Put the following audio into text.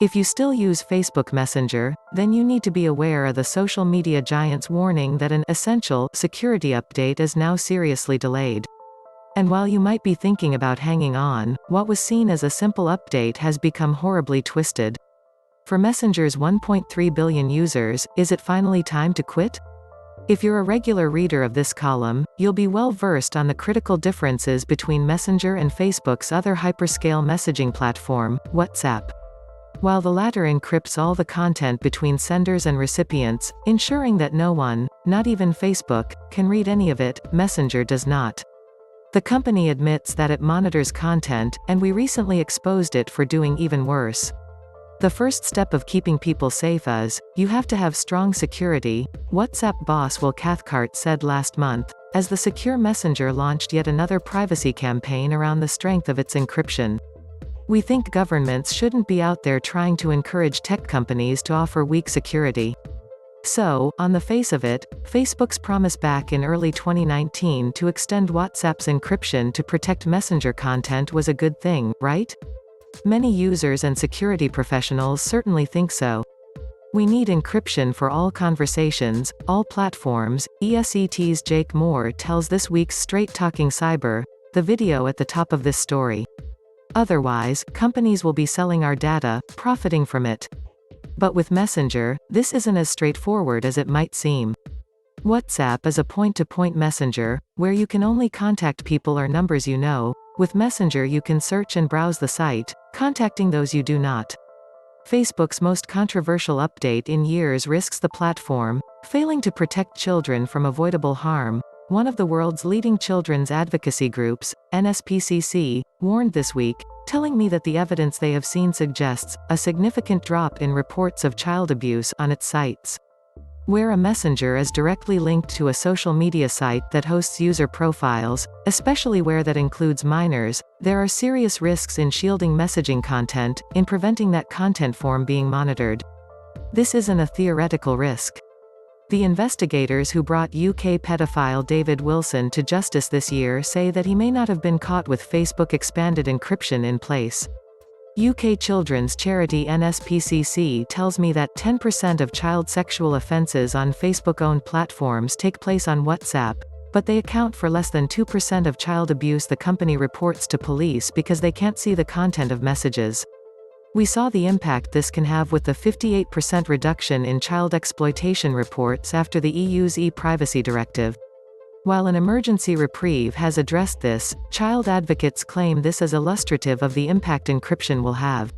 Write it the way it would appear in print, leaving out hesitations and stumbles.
If you still use Facebook Messenger, then you need to be aware of the social media giant's warning that an essential security update is now seriously delayed. And while you might be thinking about hanging on, what was seen as a simple update has become horribly twisted. For Messenger's 1.3 billion users, is it finally time to quit? If you're a regular reader of this column, you'll be well versed on the critical differences between Messenger and Facebook's other hyperscale messaging platform, WhatsApp. While the latter encrypts all the content between senders and recipients, ensuring that no one, not even Facebook, can read any of it, Messenger does not. The company admits that it monitors content, and we recently exposed it for doing even worse. The first step of keeping people safe is, you have to have strong security, WhatsApp boss Will Cathcart said last month, as the secure messenger launched yet another privacy campaign around the strength of its encryption. We think governments shouldn't be out there trying to encourage tech companies to offer weak security. So, on the face of it, Facebook's promise back in early 2019 to extend WhatsApp's encryption to protect Messenger content was a good thing, right? Many users and security professionals certainly think so. We need encryption for all conversations, all platforms, ESET's Jake Moore tells this week's Straight Talking Cyber, the video at the top of this story. Otherwise, companies will be selling our data, profiting from it. But with Messenger, this isn't as straightforward as it might seem. WhatsApp is a point-to-point messenger, where you can only contact people or numbers you know. With Messenger you can search and browse the site, contacting those you do not. Facebook's most controversial update in years risks the platform failing to protect children from avoidable harm. One of the world's leading children's advocacy groups, NSPCC, warned this week, telling me that the evidence they have seen suggests a significant drop in reports of child abuse on its sites. Where a messenger is directly linked to a social media site that hosts user profiles, especially where that includes minors, there are serious risks in shielding messaging content, in preventing that content form being monitored. This isn't a theoretical risk. The investigators who brought UK pedophile David Wilson to justice this year say that he may not have been caught with Facebook expanded encryption in place. UK children's charity NSPCC tells me that 10% of child sexual offences on Facebook-owned platforms take place on WhatsApp, but they account for less than 2% of child abuse the company reports to police because they can't see the content of messages. We saw the impact this can have with the 58% reduction in child exploitation reports after the EU's e-privacy directive. While an emergency reprieve has addressed this, child advocates claim this is illustrative of the impact encryption will have.